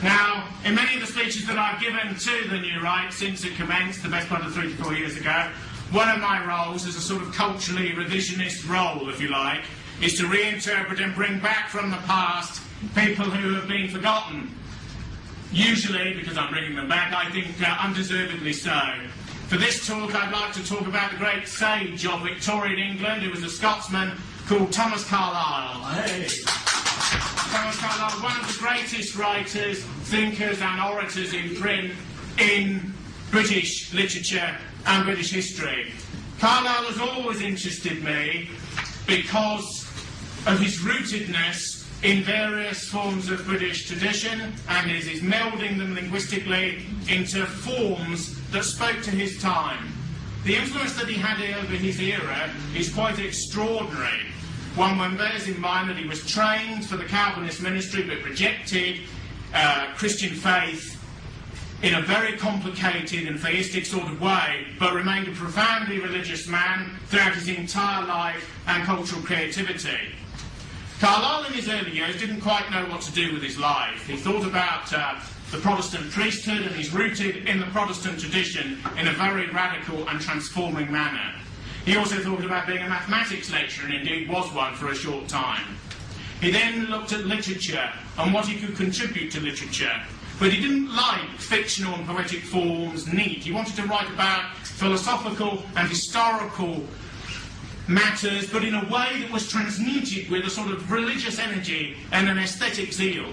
Now, in many of the speeches that I've given to the New Right since it commenced, the best part of 3 to 4 years ago, one of my roles as a sort of culturally revisionist role, if you like, is to reinterpret and bring back from the past people who have been forgotten. Usually, because I'm bringing them back, I think undeservedly so. For this talk, I'd like to talk about the great sage of Victorian England, who was a Scotsman called Thomas Carlyle. Hey. Thomas Carlyle, one of the greatest writers, thinkers and orators in print in British literature and British history. Carlyle has always interested me because of his rootedness in various forms of British tradition and his melding them linguistically into forms that spoke to his time. The influence that he had over his era is quite extraordinary. One bears in mind that he was trained for the Calvinist ministry but rejected Christian faith in a very complicated and theistic sort of way, but remained a profoundly religious man throughout his entire life and cultural creativity. Carlyle in his early years didn't quite know what to do with his life. He thought about the Protestant priesthood, and he's rooted in the Protestant tradition in a very radical and transforming manner. He also thought about being a mathematics lecturer, and indeed was one for a short time. He then looked at literature and what he could contribute to literature, but he didn't like fictional and poetic forms neat. He wanted to write about philosophical and historical matters, but in a way that was transmuted with a sort of religious energy and an aesthetic zeal.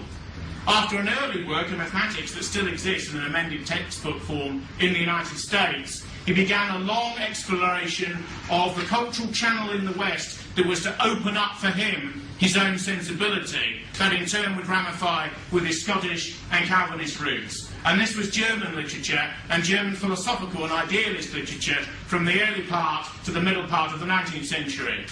After an early work in mathematics that still exists in an amended textbook form in the United States, he began a long exploration of the cultural channel in the West that was to open up for him his own sensibility, that in turn would ramify with his Scottish and Calvinist roots. And this was German literature and German philosophical and idealist literature from the early part to the middle part of the 19th century.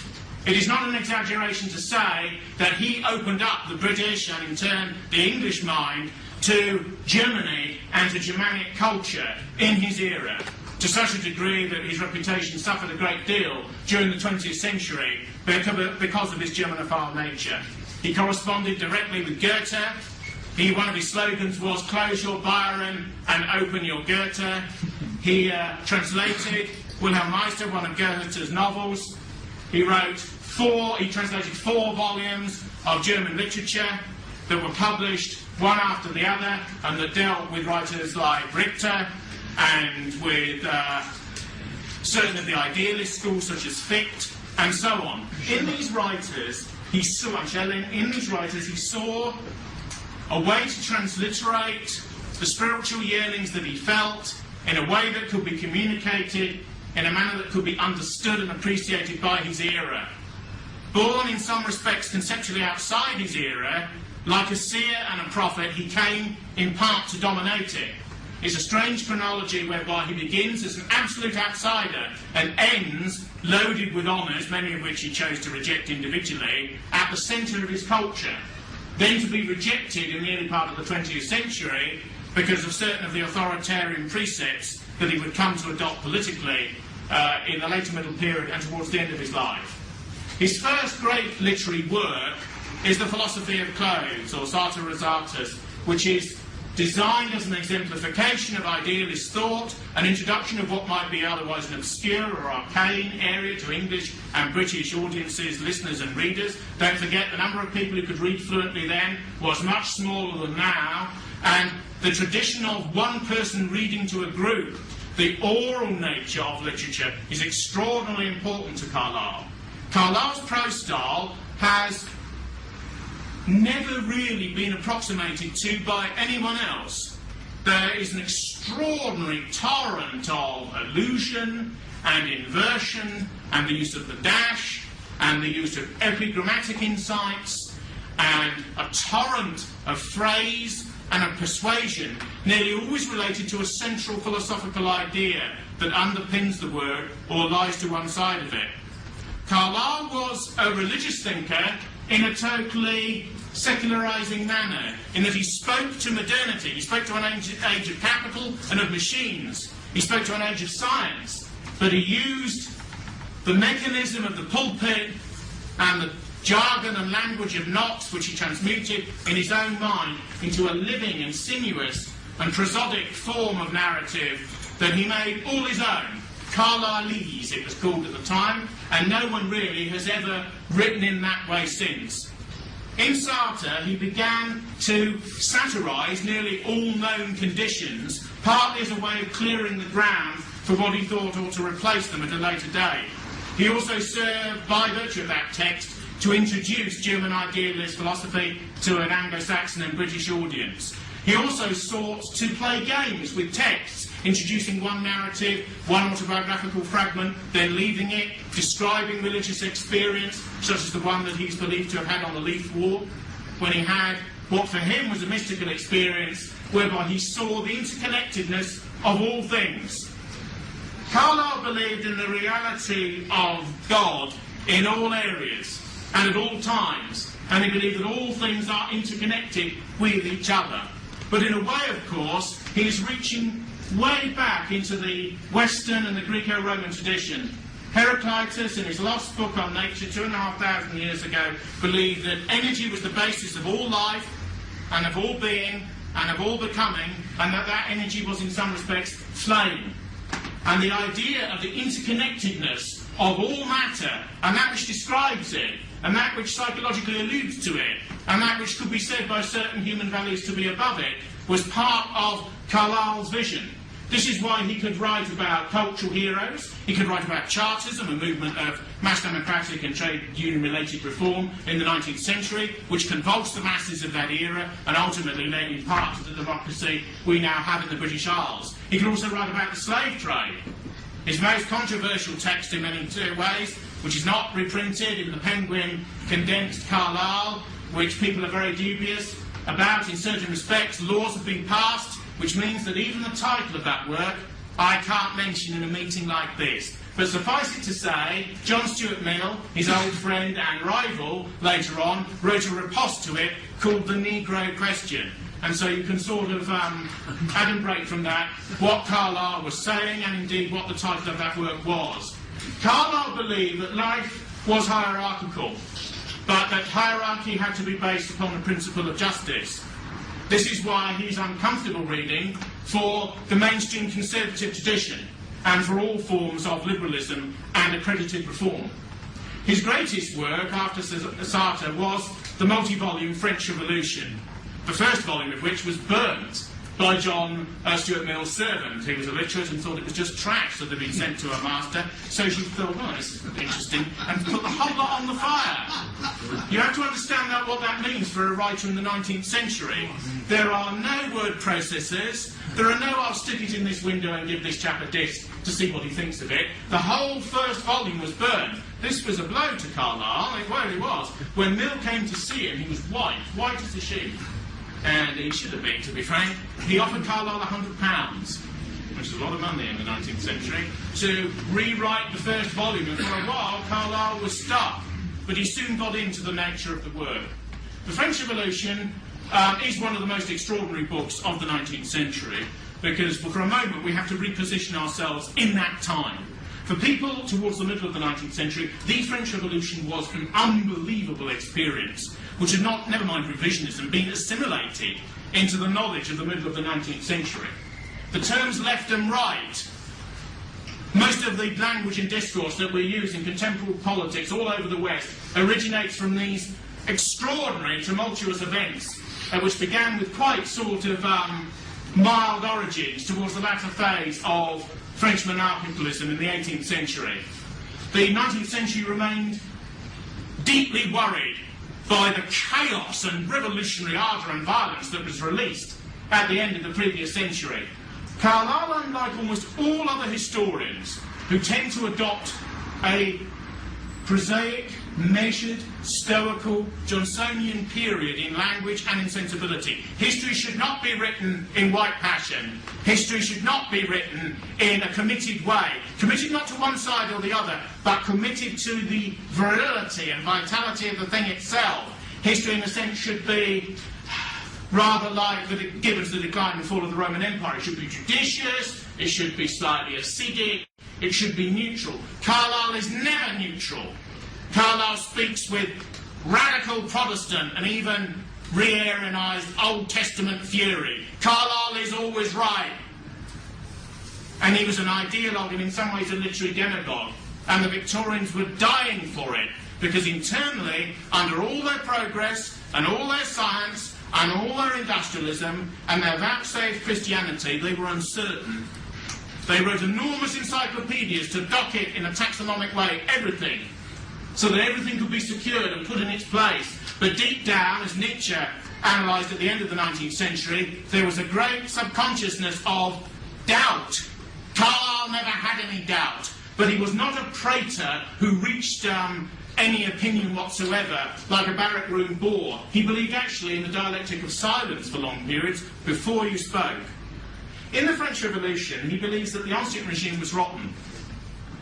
It is not an exaggeration to say that he opened up the British and in turn the English mind to Germany and to Germanic culture in his era, to such a degree that his reputation suffered a great deal during the 20th century because of his Germanophile nature. He corresponded directly with Goethe. One of his slogans was, "Close your Byron and open your Goethe." He translated Wilhelm Meister, one of Goethe's novels. He translated 4 volumes of German literature that were published one after the other and that dealt with writers like Richter and with certain of the idealist schools such as Fichte and so on. In these writers, he saw a way to transliterate the spiritual yearnings that he felt in a way that could be communicated in a manner that could be understood and appreciated by his era. Born in some respects conceptually outside his era, like a seer and a prophet, he came in part to dominate it. It's a strange chronology whereby he begins as an absolute outsider and ends loaded with honours, many of which he chose to reject individually, at the centre of his culture, then to be rejected in the early part of the 20th century because of certain of the authoritarian precepts that he would come to adopt politically in the later middle period and towards the end of his life. His first great literary work is The Philosophy of Clothes, or Satirical, which is designed as an exemplification of idealist thought, an introduction of what might be otherwise an obscure or arcane area to English and British audiences, listeners and readers. Don't forget the number of people who could read fluently then was much smaller than now, and the tradition of one person reading to a group, the oral nature of literature, is extraordinarily important to Carlyle. Carlyle's prose style has never really been approximated to by anyone else. There is an extraordinary torrent of allusion and inversion and the use of the dash and the use of epigrammatic insights and a torrent of phrase and of persuasion, nearly always related to a central philosophical idea that underpins the word or lies to one side of it. Carlyle was a religious thinker in a totally secularizing manner, in that he spoke to modernity. He spoke to an age of capital and of machines. He spoke to an age of science. But he used the mechanism of the pulpit and the jargon and language of knots which he transmuted in his own mind into a living and sinuous and prosodic form of narrative that he made all his own. Carlylese it was called at the time, and no one really has ever written in that way since. In Sartre, he began to satirise nearly all known conditions, partly as a way of clearing the ground for what he thought ought to replace them at a later date. He also served, by virtue of that text, to introduce German idealist philosophy to an Anglo-Saxon and British audience. He also sought to play games with texts, introducing one narrative, one autobiographical fragment, then leaving it, describing religious experience, such as the one that he's believed to have had on the Leaf Walk, when he had what for him was a mystical experience, whereby he saw the interconnectedness of all things. Carlyle believed in the reality of God in all areas and at all times, and he believed that all things are interconnected with each other. But in a way, of course, he is reaching way back into the Western and the Greco-Roman tradition. Heraclitus, in his lost book on nature 2,500 years ago, believed that energy was the basis of all life and of all being and of all becoming, and that that energy was in some respects flame. And the idea of the interconnectedness of all matter, and that which describes it, and that which psychologically alludes to it, and that which could be said by certain human values to be above it, was part of Carlyle's vision. This is why he could write about cultural heroes, he could write about Chartism, a movement of mass democratic and trade union-related reform in the 19th century, which convulsed the masses of that era and ultimately led in part to the democracy we now have in the British Isles. He could also write about the slave trade. His most controversial text in many ways, which is not reprinted in the Penguin condensed Carlyle, which people are very dubious about in certain respects. Laws have been passed, which means that even the title of that work I can't mention in a meeting like this. But suffice it to say, John Stuart Mill, his old friend and rival later on, wrote a riposte to it called The Negro Question. And so you can sort of adumbrate from that what Carlyle was saying and indeed what the title of that work was. Carlyle believed that life was hierarchical, but that hierarchy had to be based upon the principle of justice. This is why he's uncomfortable reading for the mainstream conservative tradition and for all forms of liberalism and accredited reform. His greatest work after Sartre was the multi-volume French Revolution, the first volume of which was burnt by John Stuart Mill's servant, who was illiterate and thought it was just trash that had been sent to her master, so she thought, oh, this is interesting, and put the whole lot on the fire. You have to understand what that means for a writer in the 19th century. There are no word processors, there are no I'll stick it in this window and give this chap a disc to see what he thinks of it. The whole first volume was burned. This was a blow to Carlyle, it really was. When Mill came to see him, he was white as a sheet. And he should have been, to be frank. He offered Carlyle £100, which is a lot of money in the 19th century, to rewrite the first volume, and for a while Carlyle was stuck, but he soon got into the nature of the work. The French Revolution is one of the most extraordinary books of the 19th century, because for a moment we have to reposition ourselves in that time. For people towards the middle of the 19th century, the French Revolution was an unbelievable experience, which had not, never mind revisionism, been assimilated into the knowledge of the middle of the 19th century. The terms left and right, most of the language and discourse that we use in contemporary politics all over the West originates from these extraordinary, tumultuous events, which began with quite sort of mild origins towards the latter phase of French monarchicalism in the 18th century. The 19th century remained deeply worried by the chaos and revolutionary ardour and violence that was released at the end of the previous century. Carlyle, unlike almost all other historians who tend to adopt a prosaic, measured, stoical, Johnsonian period in language and in sensibility. History should not be written in white passion. History should not be written in a committed way. Committed not to one side or the other, but committed to the virility and vitality of the thing itself. History, in a sense, should be rather like Gibbon's The Decline and Fall of the Roman Empire. It should be judicious, it should be slightly acidic, it should be neutral. Carlyle is never neutral. Carlyle speaks with radical Protestant and even re-Arianised Old Testament fury. Carlyle is always right. And he was an ideologue and in some ways a literary demagogue. And the Victorians were dying for it, because internally, under all their progress and all their science and all their industrialism and their vouchsafed Christianity, they were uncertain. They wrote enormous encyclopedias to dock it in a taxonomic way, everything, so that everything could be secured and put in its place. But deep down, as Nietzsche analysed at the end of the 19th century, there was a great subconsciousness of doubt. Carlyle never had any doubt, but he was not a prater who reached any opinion whatsoever, like a barrack room bore. He believed actually in the dialectic of silence for long periods before you spoke. In the French Revolution, he believes that the Ancien regime was rotten,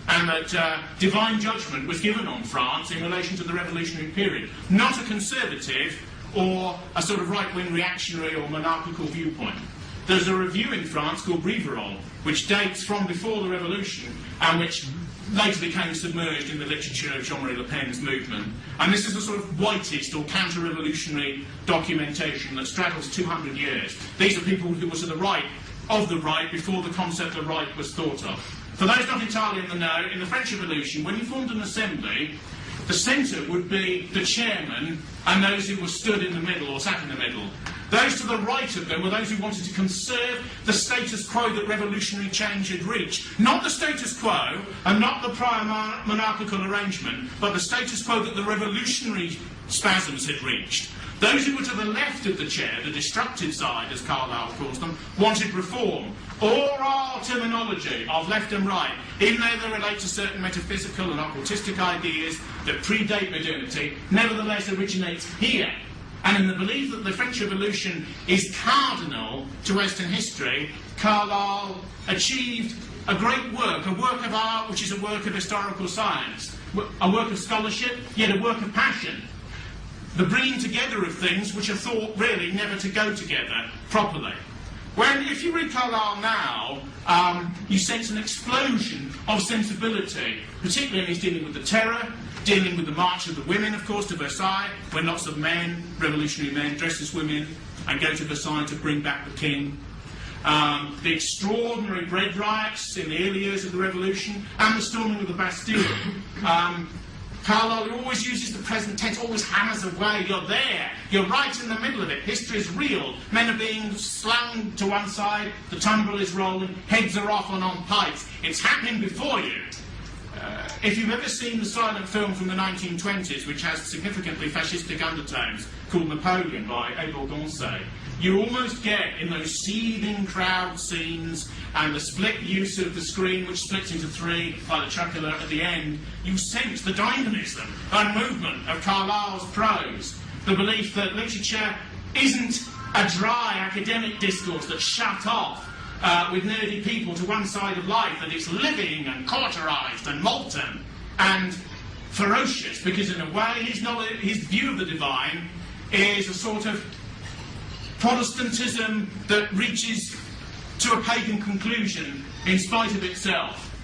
and that divine judgment was given on France in relation to the revolutionary period, not a conservative or a sort of right-wing reactionary or monarchical viewpoint. There's a review in France called Rivarol, which dates from before the revolution and which later became submerged in the literature of Jean-Marie Le Pen's movement. And this is a sort of whitist or counter-revolutionary documentation that straddles 200 years. These are people who were to the right of the right before the concept of right was thought of. For those not entirely in the know, in the French Revolution, when you formed an assembly, the centre would be the chairman and those who were stood in the middle or sat in the middle. Those to the right of them were those who wanted to conserve the status quo that revolutionary change had reached. Not the status quo and not the prior monarchical arrangement, but the status quo that the revolutionary spasms had reached. Those who were to the left of the chair, the destructive side, as Carlyle calls them, wanted reform. All our terminology of left and right, even though they relate to certain metaphysical and occultistic ideas that predate modernity, nevertheless originates here. And in the belief that the French Revolution is cardinal to Western history, Carlyle achieved a great work, a work of art which is a work of historical science, a work of scholarship, yet a work of passion. The bringing together of things which are thought really never to go together properly. When, if you read Carlyle now, you sense an explosion of sensibility, particularly when he's dealing with the terror, dealing with the march of the women, of course, to Versailles, when lots of men, revolutionary men, dress as women and go to Versailles to bring back the king. The extraordinary bread riots in the early years of the revolution, and the storming of the Bastille. Carlyle always uses the present tense, always hammers away. You're there. You're right in the middle of it. History is real. Men are being slung to one side. The tumbril is rolling. Heads are off and on pikes. It's happening before you. If you've ever seen the silent film from the 1920s, which has significantly fascistic undertones, called Napoleon by Abel Gansé, you almost get, in those seething crowd scenes and the split use of the screen, which splits into three by the chuck alert at the end, you sense the dynamism and movement of Carlyle's prose, the belief that literature isn't a dry academic discourse that's shut off with nerdy people to one side of life, that it's living and cauterised and molten and ferocious, because in a way his view of the divine is a sort of Protestantism that reaches to a pagan conclusion in spite of itself.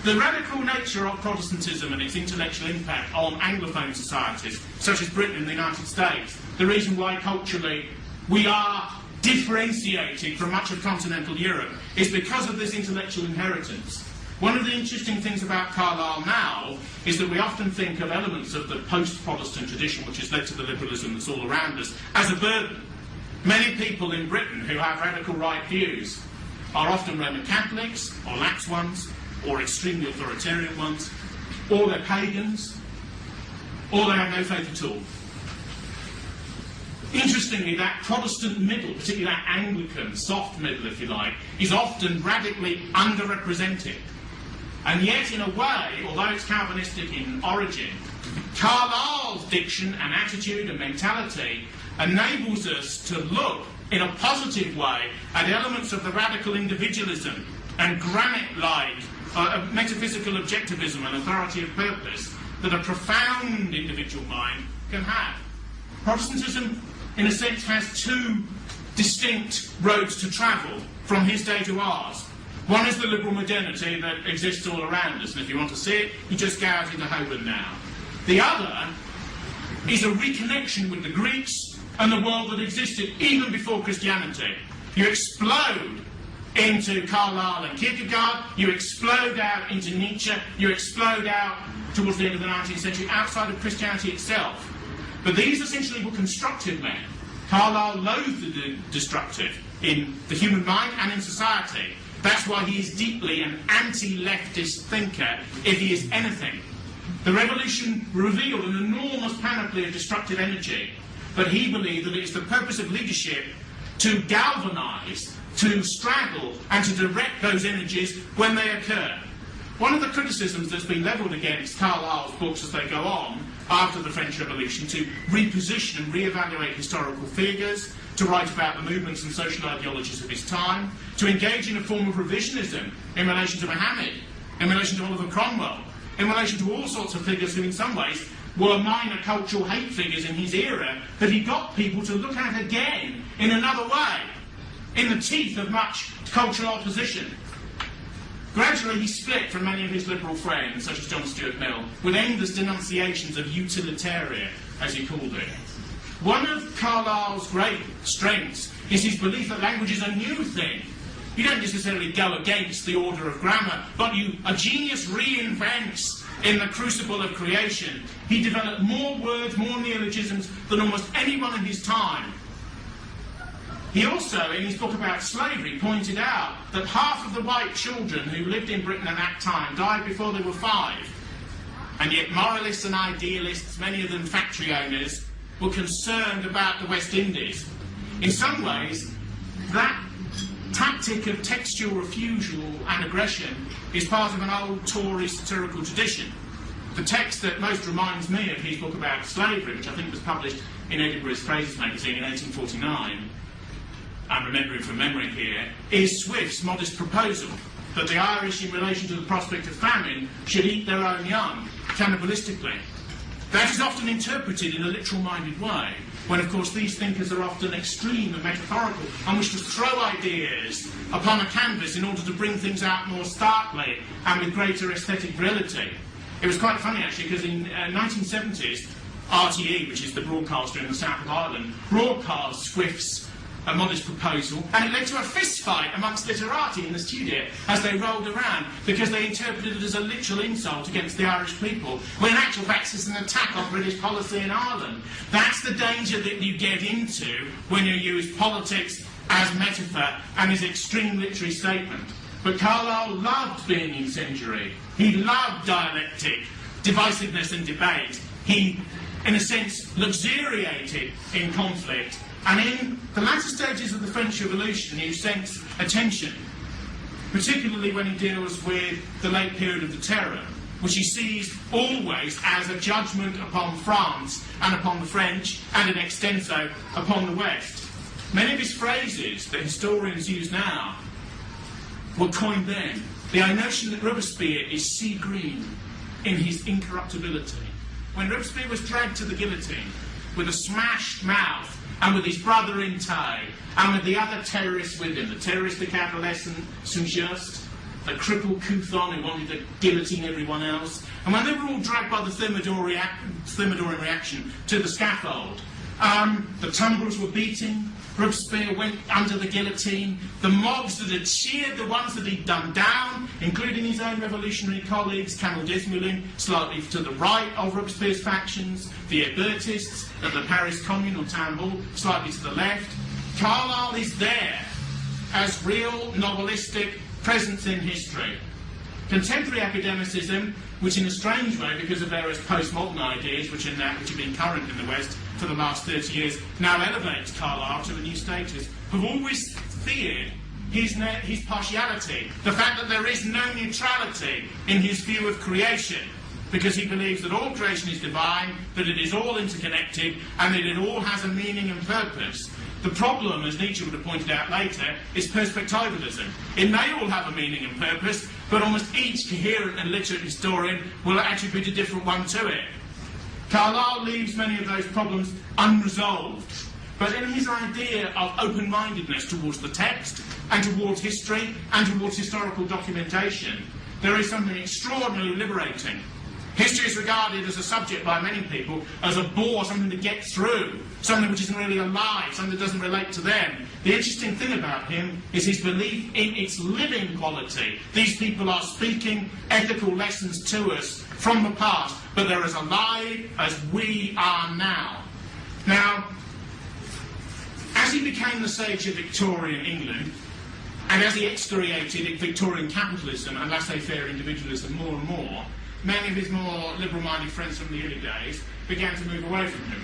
The radical nature of Protestantism and its intellectual impact on Anglophone societies, such as Britain and the United States, the reason why culturally we are differentiated from much of continental Europe, is because of this intellectual inheritance. One of the interesting things about Carlyle now is that we often think of elements of the post-Protestant tradition, which has led to the liberalism that's all around us, as a burden. Many people in Britain who have radical right views are often Roman Catholics, or lax ones, or extremely authoritarian ones, or they're pagans, or they have no faith at all. Interestingly, that Protestant middle, particularly that Anglican soft middle, if you like, is often radically underrepresented. And yet, in a way, although it's Calvinistic in origin, Carlyle's diction and attitude and mentality enables us to look in a positive way at elements of the radical individualism and granite-like metaphysical objectivism and authority of purpose that a profound individual mind can have. Protestantism, in a sense, has two distinct roads to travel from his day to ours. One is the liberal modernity that exists all around us, and if you want to see it, you just go out into Holborn now. The other is a reconnection with the Greeks and the world that existed even before Christianity. You explode into Carlyle and Kierkegaard, you explode out into Nietzsche, you explode out towards the end of the 19th century outside of Christianity itself. But these essentially were constructive men. Carlyle loathed the destructive in the human mind and in society. That's why he is deeply an anti-leftist thinker, if he is anything. The revolution revealed an enormous panoply of destructive energy, but he believed that it is the purpose of leadership to galvanise, to straddle, and to direct those energies when they occur. One of the criticisms that's been levelled against Carlyle's books as they go on after the French Revolution, to reposition and re-evaluate historical figures, to write about the movements and social ideologies of his time, to engage in a form of revisionism in relation to Mohammed, in relation to Oliver Cromwell, in relation to all sorts of figures who in some ways were minor cultural hate figures in his era that he got people to look at again in another way, in the teeth of much cultural opposition. Gradually he split from many of his liberal friends, such as John Stuart Mill, with endless denunciations of utilitarian, as he called it. One of Carlyle's great strengths is his belief that language is a new thing. You don't necessarily go against the order of grammar, but a genius reinvents in the crucible of creation. He developed more words, more neologisms than almost anyone in his time. He also, in his book about slavery, pointed out that half of the white children who lived in Britain at that time died before they were 5. And yet moralists and idealists, many of them factory owners, were concerned about the West Indies. In some ways, that tactic of textual refusal and aggression is part of an old Tory satirical tradition. The text that most reminds me of his book about slavery, which I think was published in Edinburgh's Fraser's magazine in 1849, I'm remembering from memory here, is Swift's modest proposal that the Irish, in relation to the prospect of famine, should eat their own young, cannibalistically. That is often interpreted in a literal-minded way, when, of course, these thinkers are often extreme and metaphorical and wish to throw ideas upon a canvas in order to bring things out more starkly and with greater aesthetic virility. It was quite funny, actually, because in 1970s, RTE, which is the broadcaster in the south of Ireland, broadcast Swift's a modest proposal, and it led to a fist fight amongst literati in the studio as they rolled around, because they interpreted it as a literal insult against the Irish people, when in actual fact it's an attack on British policy in Ireland. That's the danger that you get into when you use politics as metaphor and as extreme literary statement. But Carlyle loved being incendiary. He loved dialectic, divisiveness and debate. He, in a sense, luxuriated in conflict. And in the latter stages of the French Revolution, you sense a tension, particularly when he deals with the late period of the Terror, which he sees always as a judgment upon France and upon the French, and in extenso upon the West. Many of his phrases that historians use now were coined then. The notion that Robespierre is sea green in his incorruptibility. When Robespierre was dragged to the guillotine with a smashed mouth, and with his brother in tow, and with the other terrorists with him, the terroristic adolescent Saint-Just, the crippled Couthon who wanted to guillotine everyone else, and when they were all dragged by the Thermidorian reaction to the scaffold, the tumbrils were beating, Robespierre went under the guillotine, the mobs that had cheered the ones that he'd done down, including his own revolutionary colleagues, Camille Desmoulins, slightly to the right of Robespierre's factions, the Hébertists at the Paris Commune or Town Hall, slightly to the left. Carlyle is there as real novelistic presence in history. Contemporary academicism, which in a strange way, because of various postmodern ideas which have been current in the West for the last 30 years, now elevates Carlyle to a new status, have always feared his partiality, the fact that there is no neutrality in his view of creation, because he believes that all creation is divine, that it is all interconnected, and that it all has a meaning and purpose. The problem, as Nietzsche would have pointed out later, is perspectivalism. It may all have a meaning and purpose, but almost each coherent and literate historian will attribute a different one to it. Carlyle leaves many of those problems unresolved, but in his idea of open-mindedness towards the text, and towards history, and towards historical documentation, there is something extraordinarily liberating. History is regarded as a subject by many people as a bore, something to get through, something which isn't really alive, something that doesn't relate to them. The interesting thing about him is his belief in its living quality. These people are speaking ethical lessons to us from the past, but they're as alive as we are now. Now, as he became the sage of Victorian England, and as he excoriated Victorian capitalism and laissez-faire individualism more and more, many of his more liberal-minded friends from the early days began to move away from him.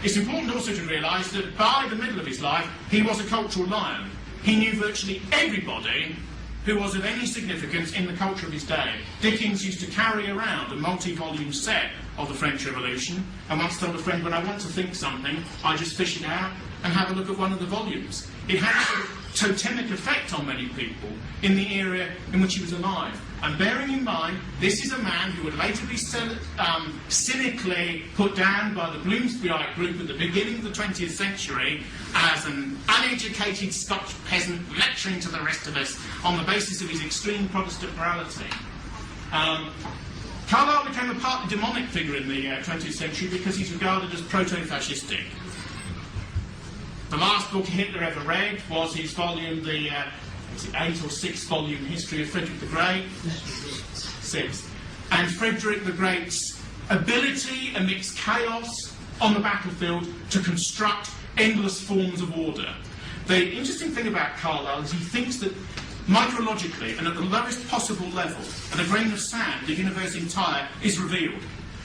It's important also to realise that by the middle of his life, he was a cultural lion. He knew virtually everybody who was of any significance in the culture of his day. Dickens used to carry around a multi-volume set of the French Revolution, and once told a friend, when I want to think something, I just fish it out and have a look at one of the volumes. It had a sort of totemic effect on many people in the era in which he was alive. And bearing in mind, this is a man who would later be cynically put down by the Bloomsburyite group at the beginning of the 20th century as an uneducated Scotch peasant lecturing to the rest of us on the basis of his extreme Protestant morality. Carlyle became a partly demonic figure in the 20th century because he's regarded as proto-fascistic. The last book Hitler ever read was his volume, the 8 or 6 volume history of Frederick the Great. 6. And Frederick the Great's ability amidst chaos on the battlefield to construct endless forms of order. The interesting thing about Carlyle is he thinks that micrologically and at the lowest possible level, and a grain of sand, the universe entire is revealed.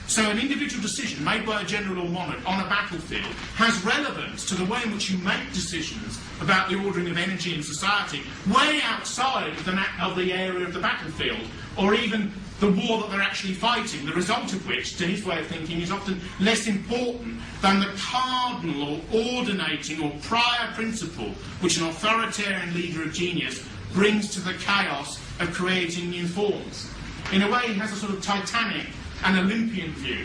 So an individual decision made by a general or monarch on a battlefield has relevance to the way in which you make decisions about the ordering of energy in society way outside of the area of the battlefield, or even the war that they're actually fighting, the result of which, to his way of thinking, is often less important than the cardinal or ordinating or prior principle which an authoritarian leader of genius brings to the chaos of creating new forms. In a way, he has a sort of Titanic and Olympian view.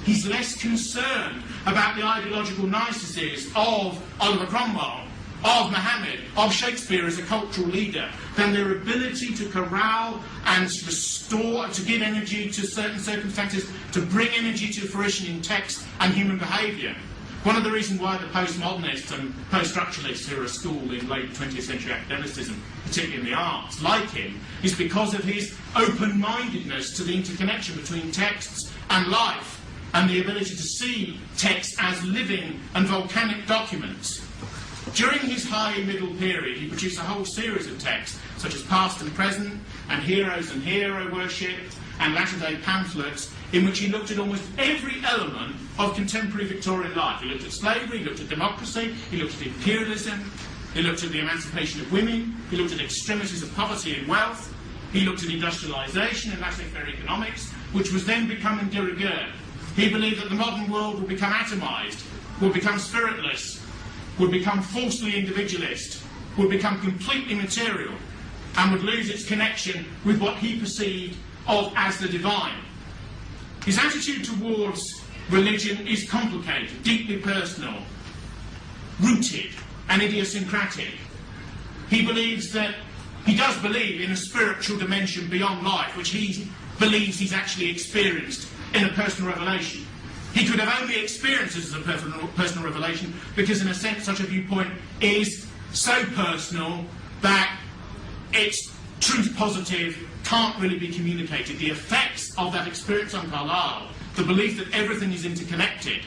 He's less concerned about the ideological niceties of Oliver Cromwell, of Muhammad, of Shakespeare as a cultural leader, than their ability to corral and restore, to give energy to certain circumstances, to bring energy to fruition in text and human behaviour. One of the reasons why the postmodernists and post-structuralists who are a school in late 20th century academicism, particularly in the arts, like him, is because of his open-mindedness to the interconnection between texts and life, and the ability to see texts as living and volcanic documents. During his high middle period, he produced a whole series of texts, such as Past and Present, and Heroes and Hero Worship, and latter-day pamphlets, in which he looked at almost every element of contemporary Victorian life. He looked at slavery, he looked at democracy, he looked at imperialism, he looked at the emancipation of women, he looked at extremities of poverty and wealth, he looked at industrialisation and laissez-faire economics, which was then becoming de rigueur. He believed that the modern world would become atomised, would become spiritless, would become falsely individualist, would become completely material, and would lose its connection with what he perceived of as the divine. His attitude towards religion is complicated, deeply personal, rooted and idiosyncratic. He believes that, he does believe in a spiritual dimension beyond life, which he believes he's actually experienced in a personal revelation. He could have only experienced this as a personal revelation because, in a sense, such a viewpoint is so personal that its truth positive can't really be communicated. The effects of that experience on Carlyle, the belief that everything is interconnected,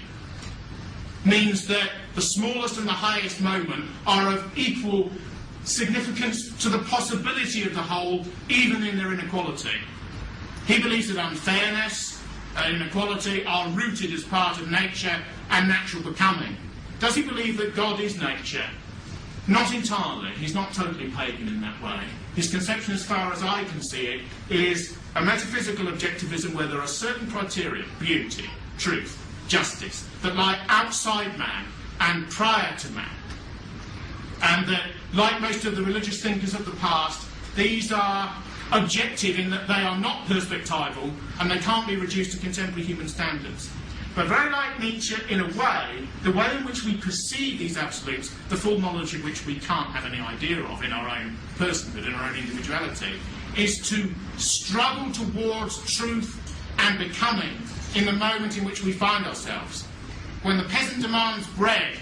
means that the smallest and the highest moment are of equal significance to the possibility of the whole, even in their inequality. He believes that unfairness and inequality are rooted as part of nature and natural becoming. Does he believe that God is nature? Not entirely. He's not totally pagan in that way. His conception, as far as I can see it, is a metaphysical objectivism where there are certain criteria, beauty, truth, justice, that lie outside man and prior to man. And that, like most of the religious thinkers of the past, these are objective in that they are not perspectival and they can't be reduced to contemporary human standards. But very like Nietzsche, in a way, the way in which we perceive these absolutes, the full knowledge of which we can't have any idea of in our own personhood, in our own individuality, is to struggle towards truth and becoming in the moment in which we find ourselves. When the peasant demands bread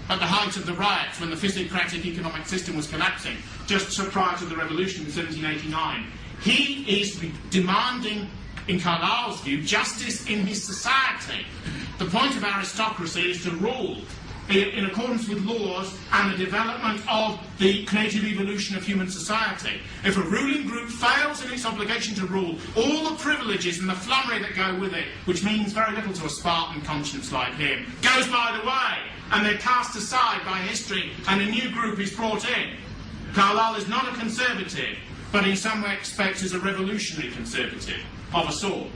at the height of the riots, when the physiocratic economic system was collapsing, just prior to the revolution in 1789, he is demanding, in Carlyle's view, justice in his society. The point of aristocracy is to rule in accordance with laws and the development of the creative evolution of human society. If a ruling group fails in its obligation to rule, all the privileges and the flummery that go with it, which means very little to a Spartan conscience like him, goes by the way, and they're cast aside by history, and a new group is brought in. Carlyle is not a conservative, but in some respects is a revolutionary conservative of a sort.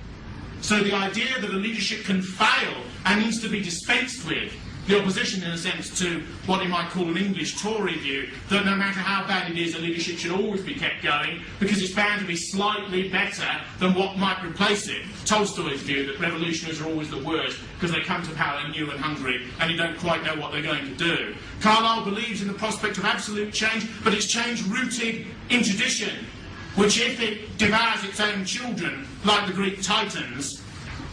So the idea that a leadership can fail and needs to be dispensed with, the opposition, in a sense, to what you might call an English Tory view, that no matter how bad it is, a leadership should always be kept going because it's bound to be slightly better than what might replace it. Tolstoy's view that revolutionaries are always the worst because they come to power new and hungry and you don't quite know what they're going to do. Carlyle believes in the prospect of absolute change, but it's change rooted in tradition, which, if it devours its own children, like the Greek Titans,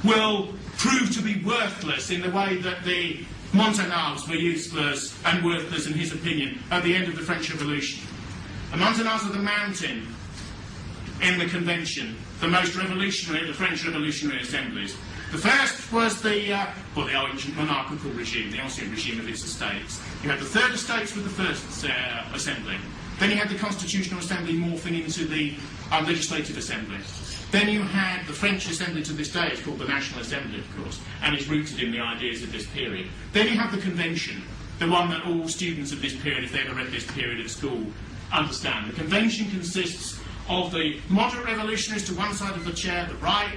will prove to be worthless in the way that the Montagnards were useless and worthless in his opinion at the end of the French Revolution. The Montagnards are the mountain in the convention, the most revolutionary of the French revolutionary assemblies. The first was the ancient monarchical regime, the ancien regime of its estates. You had the third estates with the first assembly. Then you had the constitutional assembly morphing into the legislative assembly. Then you had the French Assembly to this day, it's called the National Assembly, of course, and is rooted in the ideas of this period. Then you have the Convention, the one that all students of this period, if they ever read this period at school, understand. The Convention consists of the moderate revolutionaries to one side of the chair, the right,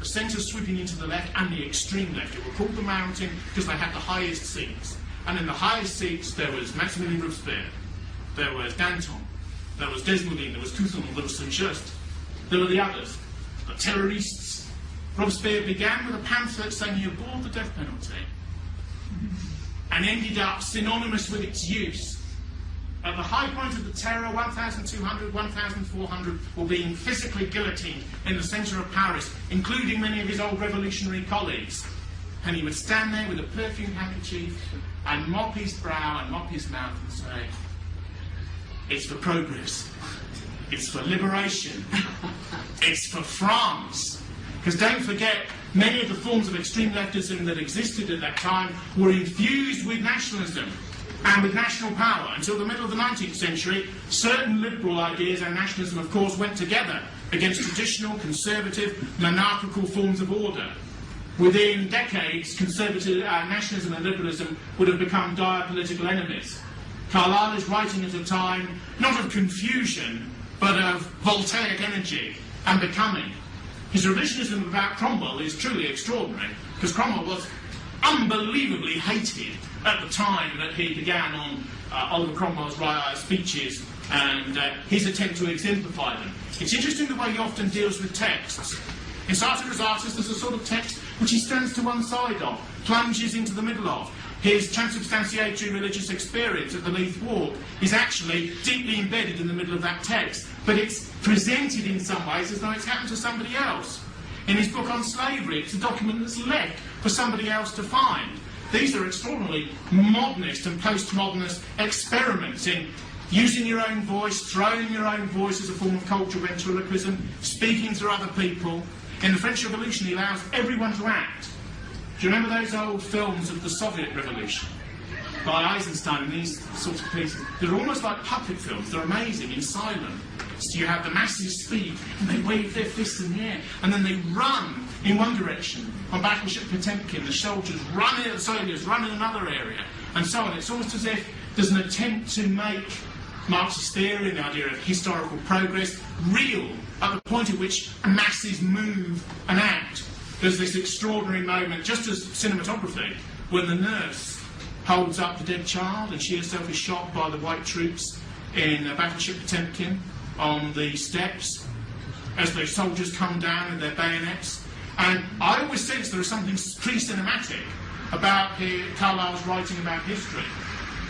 the centre sweeping into the left, and the extreme left. It was called the Mountain because they had the highest seats. And in the highest seats there was Maximilien Robespierre, there was Danton, there was Desmoulins, there was Couthon, there was Saint-Just. There were the others, the terrorists. Robespierre began with a pamphlet saying he abhorred the death penalty and ended up synonymous with its use. At the high point of the terror, 1,200, 1,400 were being physically guillotined in the centre of Paris, including many of his old revolutionary colleagues. And he would stand there with a perfumed handkerchief and mop his brow and mop his mouth and say, "It's for progress. It's for liberation. It's for France." Because don't forget, many of the forms of extreme leftism that existed at that time were infused with nationalism and with national power. Until the middle of the 19th century, certain liberal ideas and nationalism, of course, went together against traditional, conservative, monarchical forms of order. Within decades, conservative nationalism and liberalism would have become dire political enemies. Carlyle is writing at a time not of confusion, but of voltaic energy and becoming. His revisionism about Cromwell is truly extraordinary, because Cromwell was unbelievably hated at the time that he began on Oliver Cromwell's speeches and his attempt to exemplify them. It's interesting the way he often deals with texts. In Satirical artists, there's a sort of text which he stands to one side of, plunges into the middle of. His transubstantiatory religious experience at the Leith Walk is actually deeply embedded in the middle of that text, but it's presented in some ways as though it's happened to somebody else. In his book on slavery, it's a document that's left for somebody else to find. These are extraordinarily modernist and postmodernist experiments in using your own voice, throwing your own voice as a form of cultural ventriloquism, speaking to other people. In the French Revolution, he allows everyone to act. Do you remember those old films of the Soviet Revolution by Eisenstein and these sorts of pieces? They're almost like puppet films. They're amazing in silence. So you have the masses speak and they wave their fists in the air and then they run in one direction. On battleship Potemkin, the soldiers run in another area and so on. It's almost as if there's an attempt to make Marxist theory and the idea of historical progress real at the point at which masses move and act. There's this extraordinary moment, just as cinematography, when the nurse holds up the dead child and she herself is shot by the white troops in battleship Potemkin on the steps as the soldiers come down with their bayonets. And I always sense there is something pre-cinematic about Carlyle's writing about history.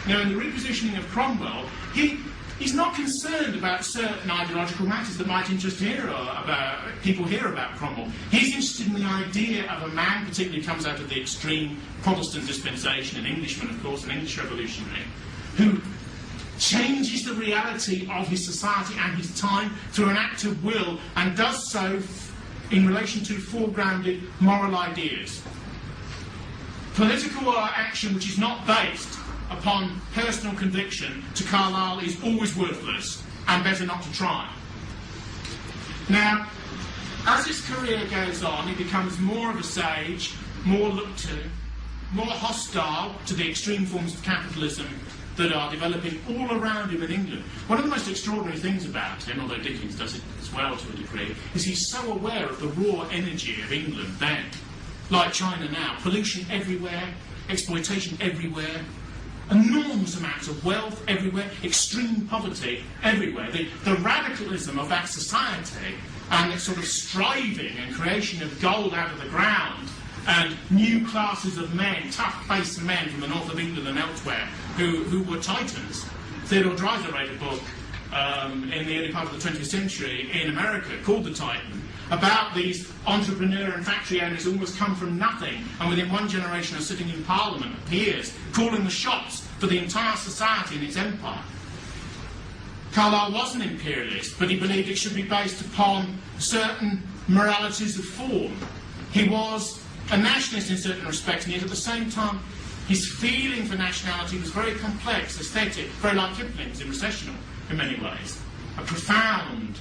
Now, in the repositioning of Cromwell, he he's not concerned about certain ideological matters that might interest people here about Cromwell. He's interested in the idea of a man, particularly comes out of the extreme Protestant dispensation, an Englishman, of course, an English revolutionary, who changes the reality of his society and his time through an act of will, and does so in relation to foregrounded moral ideas. Political action which is not based upon personal conviction to Carlyle is always worthless and better not to try. Now, as his career goes on, he becomes more of a sage, more looked to, more hostile to the extreme forms of capitalism that are developing all around him in England. One of the most extraordinary things about him, although Dickens does it as well to a degree, is he's so aware of the raw energy of England then. Like China now, pollution everywhere, exploitation everywhere, enormous amounts of wealth everywhere, extreme poverty everywhere. The radicalism of that society and its sort of striving and creation of gold out of the ground and new classes of men, tough-faced men from the north of England and elsewhere who were titans. Theodore Dreiser wrote a book in the early part of the 20th century in America called The Titan, about these entrepreneur and factory owners who almost come from nothing and within one generation are sitting in Parliament, peers, calling the shots for the entire society and its empire. Carlyle was an imperialist, but he believed it should be based upon certain moralities of form. He was a nationalist in certain respects, and yet at the same time his feeling for nationality was very complex, aesthetic, very like Kipling's in Recessional in many ways. A profound,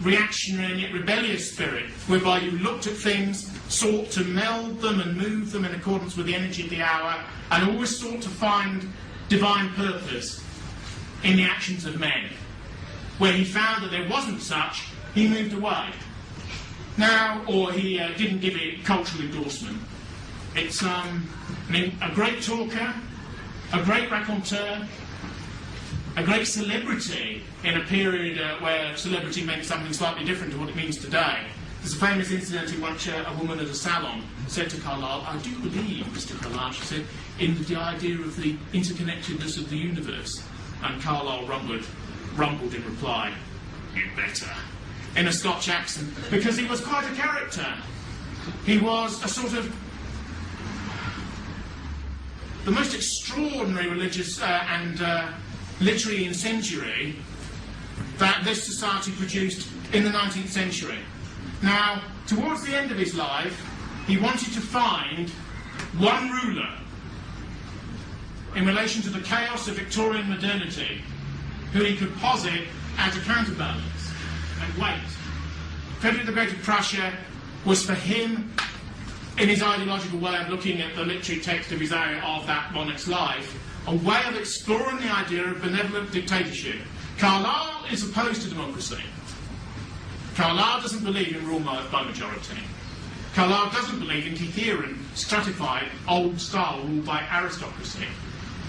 reactionary and yet rebellious spirit, whereby you looked at things, sought to meld them and move them in accordance with the energy of the hour, and always sought to find divine purpose in the actions of men. Where he found that there wasn't such, he moved away. Now, or he didn't give it cultural endorsement. It's a great talker, a great raconteur, a great celebrity in a period where celebrity meant something slightly different to what it means today. There's a famous incident in which a woman at a salon said to Carlyle, "I do believe, Mr. Carlyle," she said, "in the idea of the interconnectedness of the universe." And Carlyle rumbled in reply, "You'd better," in a Scotch accent, because he was quite a character. He was a sort of the most extraordinary religious and literary incendiary that this society produced in the 19th century. Now, towards the end of his life, he wanted to find one ruler in relation to the chaos of Victorian modernity who he could posit as a counterbalance and wait. Frederick the Great of Prussia was for him, in his ideological way of looking at the literary text of his own of that monarch's life, a way of exploring the idea of benevolent dictatorship. Carlyle is opposed to democracy. Carlyle doesn't believe in rule by majority. Carlyle doesn't believe in coherent, stratified, old-style rule by aristocracy.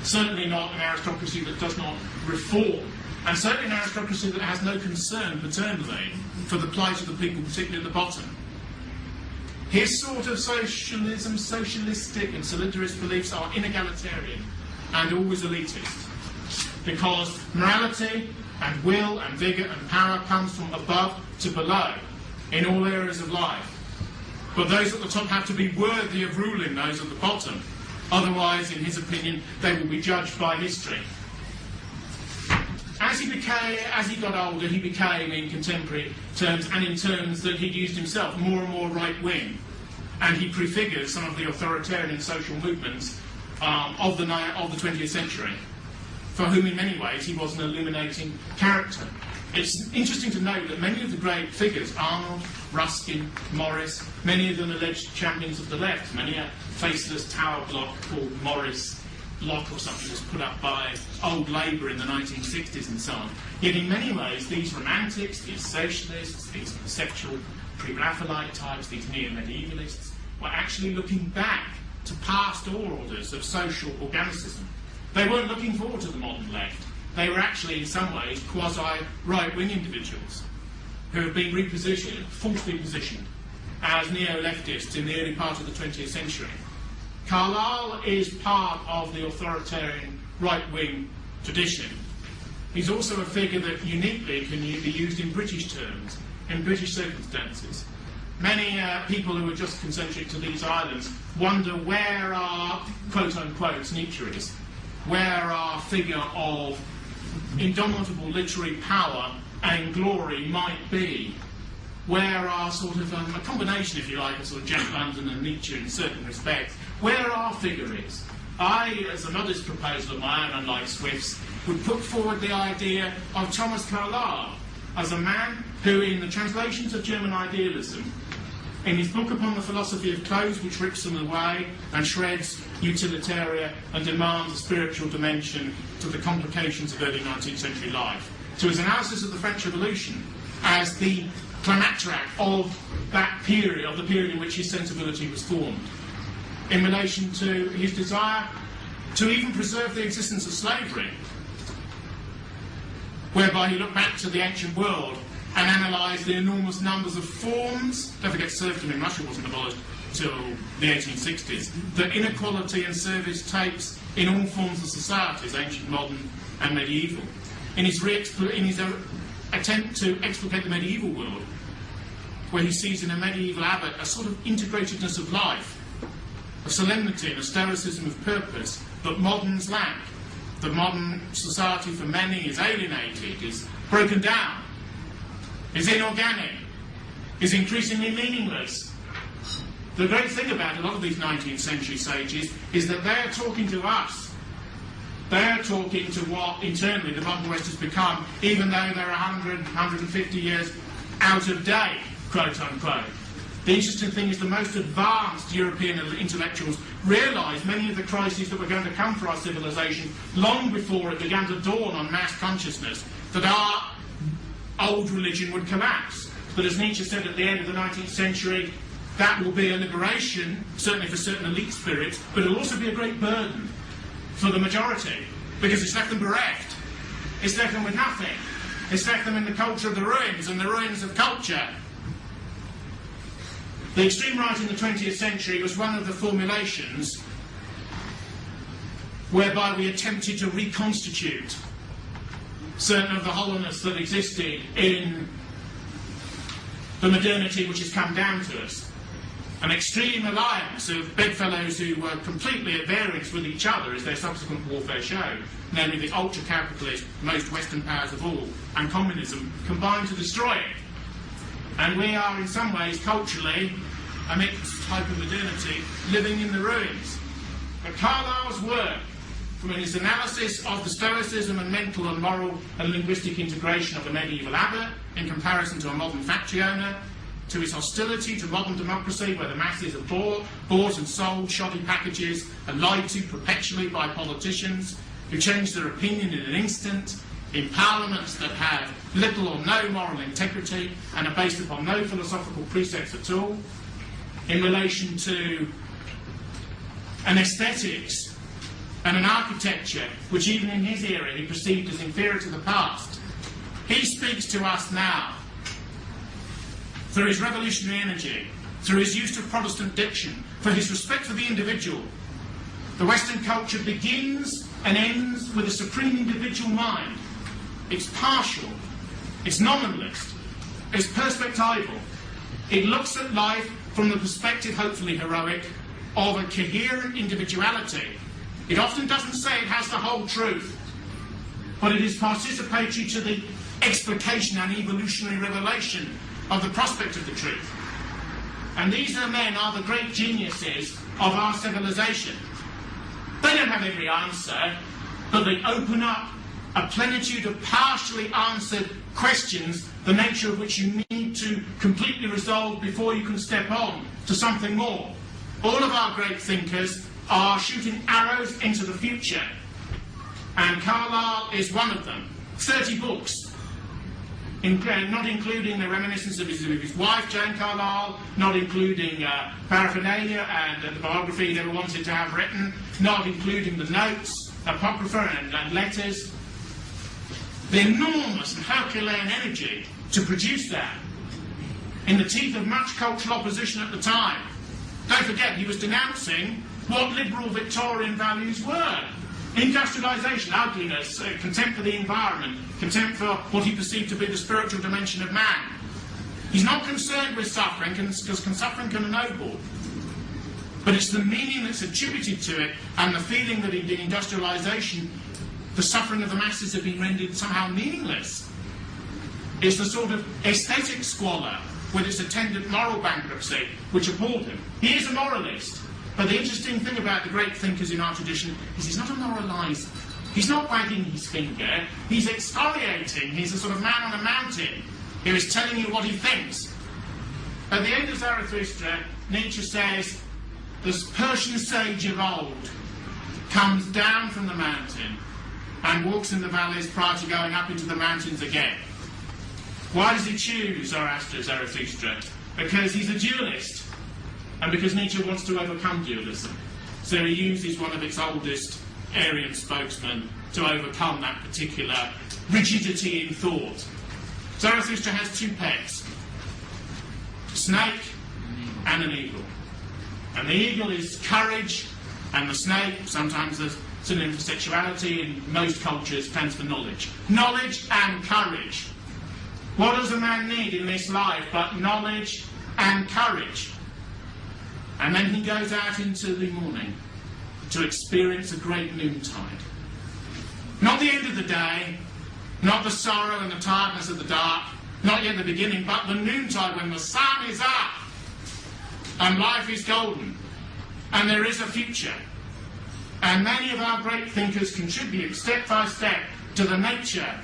Certainly not an aristocracy that does not reform, and certainly an aristocracy that has no concern paternally for the plight of the people, particularly at the bottom. His sort of socialism, socialistic and solidarist beliefs are inegalitarian and always elitist, because morality and will and vigour and power comes from above to below in all areas of life. But those at the top have to be worthy of ruling those at the bottom. Otherwise, in his opinion, they will be judged by history. As he got older, he became, in contemporary terms, and in terms that he'd used himself, more and more right-wing. And he prefigures some of the authoritarian social movements of the 20th century, for whom, in many ways, he was an illuminating character. It's interesting to note that many of the great figures, Arnold, Ruskin, Morris, many of them alleged champions of the left. Many a faceless tower block called Morris Block or something was put up by old Labour in the 1960s and so on. Yet in many ways, these romantics, these socialists, these conceptual pre-Raphaelite types, these neo-medievalists, were actually looking back to past orders of social organicism. They weren't looking forward to the modern left. They were actually, in some ways, quasi-right-wing individuals who have been repositioned, falsely positioned, as neo-leftists in the early part of the 20th century. Carlyle is part of the authoritarian right-wing tradition, He's also a figure that uniquely can be used in British terms, in British circumstances. Many people who are just concentric to these islands wonder where our, quote-unquote, Nietzsche is, where our figure of indomitable literary power and glory might be, where our sort of, a combination, if you like, of sort of Jack London and Nietzsche in certain respects, where our figure is. I, as a modest proposal of my own, unlike Swift's, would put forward the idea of Thomas Carlyle as a man who, in the translations of German idealism, in his book upon the philosophy of clothes, which rips them away and shreds utilitaria and demands a spiritual dimension to the complications of early 19th century life, to his analysis of the French Revolution as the climacteric of that period, of the period in which his sensibility was formed, in relation to his desire to even preserve the existence of slavery, whereby he looked back to the ancient world and analysed the enormous numbers of forms. Don't forget serfdom in Russia wasn't abolished until the 1860s. The inequality and service takes in all forms of societies, ancient, modern and medieval. In his attempt to explicate the medieval world, where he sees in a medieval abbot a sort of integratedness of life, a solemnity and a stoicism of purpose that moderns lack. The modern society for many is alienated, is broken down, is inorganic, is increasingly meaningless. The great thing about a lot of these 19th century sages is that they're talking to us. They're talking to what internally the modern West has become, even though they're 100, 150 years out of date, quote unquote. The interesting thing is the most advanced European intellectuals realised many of the crises that were going to come for our civilization long before it began to dawn on mass consciousness, that our old religion would collapse. But as Nietzsche said at the end of the 19th century, that will be a liberation, certainly for certain elite spirits, but it will also be a great burden for the majority, because it's left them bereft. It's left them with nothing. It's left them in the culture of the ruins and the ruins of culture. The extreme right in the 20th century was one of the formulations whereby we attempted to reconstitute certain of the hollowness that existed in the modernity which has come down to us. An extreme alliance of bedfellows who were completely at variance with each other, as their subsequent warfare showed, namely the ultra-capitalist, most Western powers of all, and communism, combined to destroy it. And we are, in some ways, culturally, amidst this type of modernity, living in the ruins. But Carlyle's work, from his analysis of the stoicism and mental and moral and linguistic integration of a medieval abbot in comparison to a modern factory owner, to his hostility to modern democracy, where the masses are bought and sold shoddy packages and lied to perpetually by politicians who change their opinion in an instant, in parliaments that have little or no moral integrity and are based upon no philosophical precepts at all, in relation to an aesthetics and an architecture which even in his era he perceived as inferior to the past. He speaks to us now through his revolutionary energy, through his use of Protestant diction, for his respect for the individual. The Western culture begins and ends with a supreme individual mind. It's partial, it's nominalist, it's perspectival. It looks at life from the perspective, hopefully heroic, of a coherent individuality. It often doesn't say it has the whole truth, but it is participatory to the explication and evolutionary revelation of the prospect of the truth. And these men are the great geniuses of our civilization. They don't have every answer, but they open up a plenitude of partially answered questions, the nature of which you need to completely resolve before you can step on to something more. All of our great thinkers are shooting arrows into the future, and Carlyle is one of them. 30 books, not including the reminiscence of his wife, Jane Carlyle, not including paraphernalia and the biography he never wanted to have written, not including the notes, apocrypha and letters. The enormous and Herculean energy to produce that in the teeth of much cultural opposition at the time. Don't forget, he was denouncing what liberal Victorian values were. Industrialisation, ugliness, contempt for the environment, contempt for what he perceived to be the spiritual dimension of man. He's not concerned with suffering, because suffering can ennoble. But it's the meaning that's attributed to it, and the feeling that in industrialisation, the suffering of the masses have been rendered somehow meaningless. It's the sort of aesthetic squalor, with its attendant moral bankruptcy, which appalled him. He is a moralist. But the interesting thing about the great thinkers in our tradition is he's not a moraliser. He's not wagging his finger. He's exfoliating. He's a sort of man on a mountain who is telling you what he thinks. At the end of Zarathustra, Nietzsche says, this Persian sage of old comes down from the mountain and walks in the valleys prior to going up into the mountains again. Why does he choose Zarathustra? Because he's a dualist. And because Nietzsche wants to overcome dualism. So he uses one of its oldest Aryan spokesmen to overcome that particular rigidity in thought. Zarathustra has two pets, a snake and an eagle. And the eagle is courage, and the snake, sometimes a synonym for sexuality, in most cultures stands for knowledge. Knowledge and courage. What does a man need in this life but knowledge and courage? And then he goes out into the morning to experience a great noontide. Not the end of the day, not the sorrow and the tiredness of the dark, not yet the beginning, but the noontide when the sun is up and life is golden and there is a future. And many of our great thinkers contribute step by step to the nature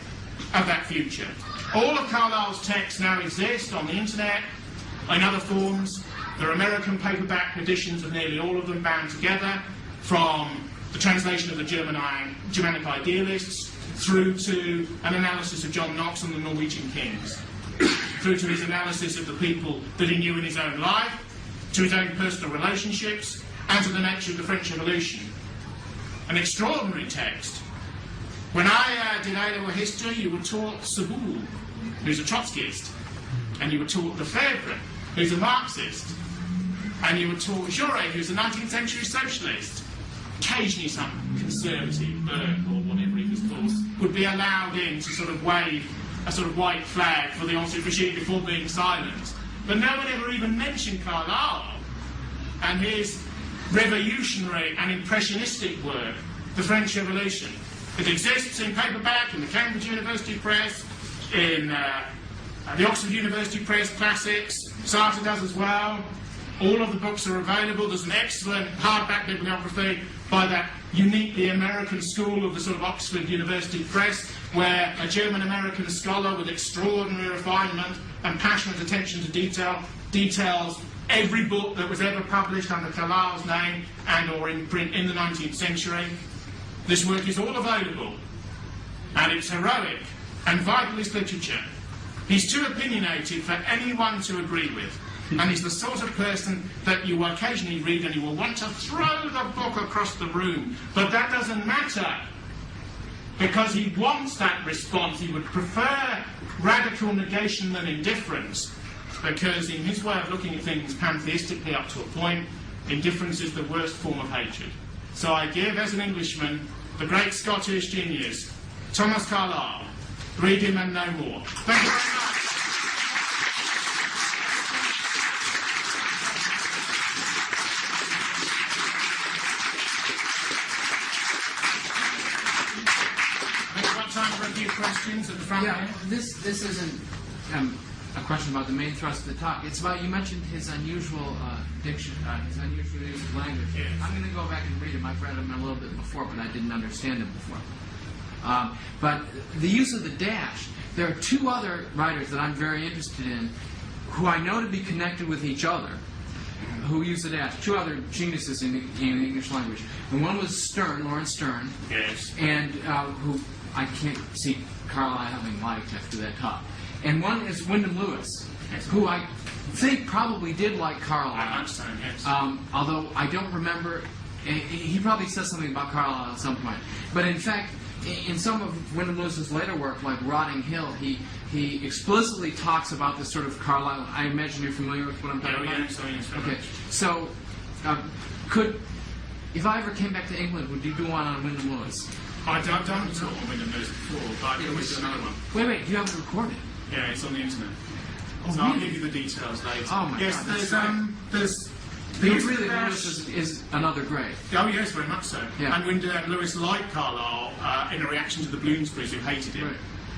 of that future. All of Carlyle's texts now exist on the internet, in other forms. There are American paperback editions of nearly all of them bound together, from the translation of the Germanic idealists, through to an analysis of John Knox and the Norwegian kings, through to his analysis of the people that he knew in his own life, to his own personal relationships, and to the nature of the French Revolution. An extraordinary text. When I did A-level history, you were taught Saboul, who's a Trotskyist, and you were taught Lefebvre, who's a Marxist, and you were taught Jaurès, who's a 19th century socialist. Occasionally some conservative, Burke, or whatever he was called, would be allowed in to sort of wave a sort of white flag for the ancien regime before being silent. But no one ever even mentioned Carlyle and his revolutionary and impressionistic work, The French Revolution. It exists in paperback in the Cambridge University Press, in the Oxford University Press Classics. Sartre does as well. All of the books are available. There's an excellent hardback bibliography by that uniquely American school of the sort of Oxford University Press, where a German-American scholar with extraordinary refinement and passionate attention to detail details every book that was ever published under Carlyle's name and or in print in the 19th century. This work is all available, and it's heroic and vitalist literature. He's too opinionated for anyone to agree with, and he's the sort of person that you will occasionally read and you will want to throw the book across the room. But that doesn't matter, because he wants that response. He would prefer radical negation than indifference, because in his way of looking at things pantheistically up to a point, indifference is the worst form of hatred. So I give, as an Englishman, the great Scottish genius, Thomas Carlyle. Read him and no more. Thank you very much. We've got time for a few questions at the front. Yeah, this isn't a question about the main thrust of the talk. It's about, you mentioned his unusual diction, his unusual use of language. Yes. I'm going to go back and read him. I've read him a little bit before, but I didn't understand him before. But the use of the dash, there are two other writers that I'm very interested in who I know to be connected with each other who use the dash. Two other geniuses in the English language. And one was Sterne, Lawrence Sterne, Yes. and who I can't see Carlyle having liked after that talk. And one is Wyndham Lewis, who I think probably did like Carlyle. I understand, yes. Although I don't remember, he probably says something about Carlyle at some point. But in fact, in some of Wyndham Lewis's later work, like Rotting Hill, he explicitly talks about this sort of Carlyle. I imagine you're familiar with what I'm talking about? Yes, Okay, so could if I ever came back to England, would you do one on Wyndham Lewis? I've done a talk on Wyndham Lewis before, but I can always do another one. Wait, do you have it recorded? Yeah, it's on the internet. Oh, So really? I'll give you the details later. Oh my yes, God, there's Because really, Lewis is another great. Oh yes, very much so. Yeah. And Wyndham Lewis liked Carlyle in a reaction to the Bloomsburys who hated him, Right.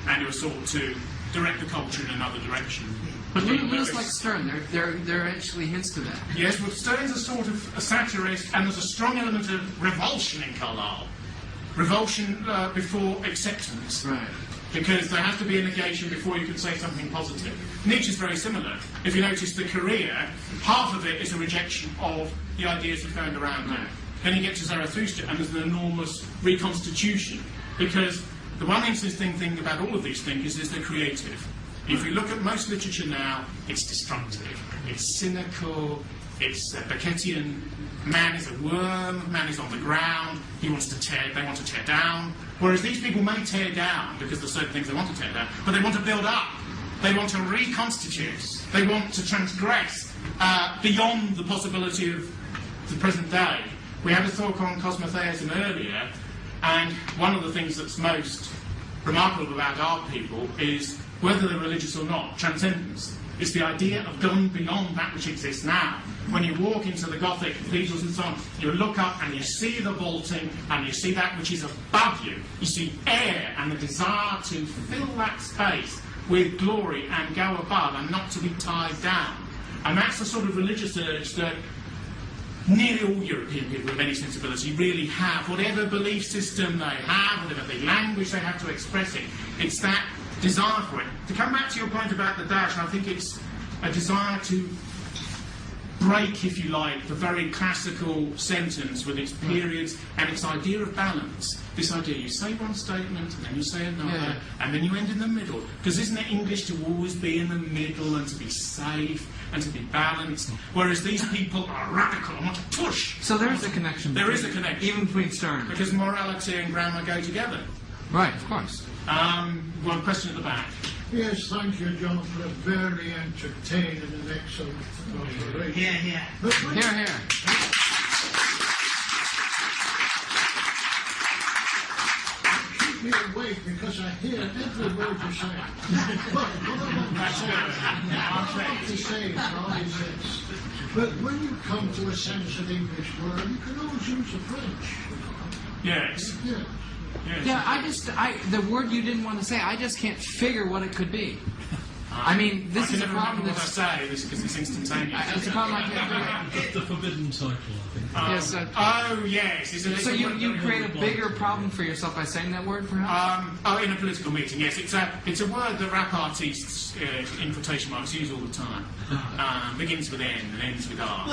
and he was sought to direct the culture in another direction. But Lewis like Stern, there are actually hints to that. Yes, well, Stern's a sort of a satirist, and there's a strong element of revulsion in Carlyle. Revulsion before acceptance. Right. Because there has to be a negation before you can say something positive. Nietzsche's very similar. If you notice the career, half of it is a rejection of the ideas he found around him. Then you get to Zarathustra, and there's an enormous reconstitution. Because the one interesting thing about all of these things is they're creative. If you look at most literature now, it's destructive. It's cynical. It's Beckettian. Man is a worm. Man is on the ground. They want to tear down. Whereas these people may tear down because there's certain things they want to tear down, but they want to build up. They want to reconstitute. They want to transgress beyond the possibility of the present day. We had a talk on cosmotheism earlier, and one of the things that's most remarkable about our people is, whether they're religious or not, transcendence. It's the idea of going beyond that which exists now. When you walk into the Gothic cathedrals and so on, you look up and you see the vaulting and you see that which is above you. You see air and the desire to fill that space with glory and go above and not to be tied down. And that's the sort of religious urge that nearly all European people of any sensibility really have. Whatever belief system they have, whatever the language they have to express it, it's that desire for it. To come back to your point about the dash, I think it's a desire to break, if you like, the very classical sentence with its periods and its idea of balance. This idea, you say one statement, and then you say another, and then you end in the middle. Because isn't it English to always be in the middle and to be safe and to be balanced? Whereas these people are radical and want to push. So there is a connection. There is a connection. Even between Stern. Because morality and grammar go together. Right, of course. One question at the back. Yes, thank you, John, for a very entertaining and excellent operation. Yeah. But when Here. keep me awake because I hear every word you're saying. But what I want to say is this. But when you come to a sense of English word, you can always use a French. Yes. Yeah. Yes. Yeah, the word you didn't want to say, I just can't figure what it could be. I mean, this is a problem what I that's... say because it's instantaneous. It's a problem I can't figure. The forbidden cycle, I think. Yes, Oh yes. so you create a bigger problem for yourself by saying that word, perhaps? In a political meeting, yes. It's a word that rap artists, in quotation marks, use all the time. Begins with N and ends with R.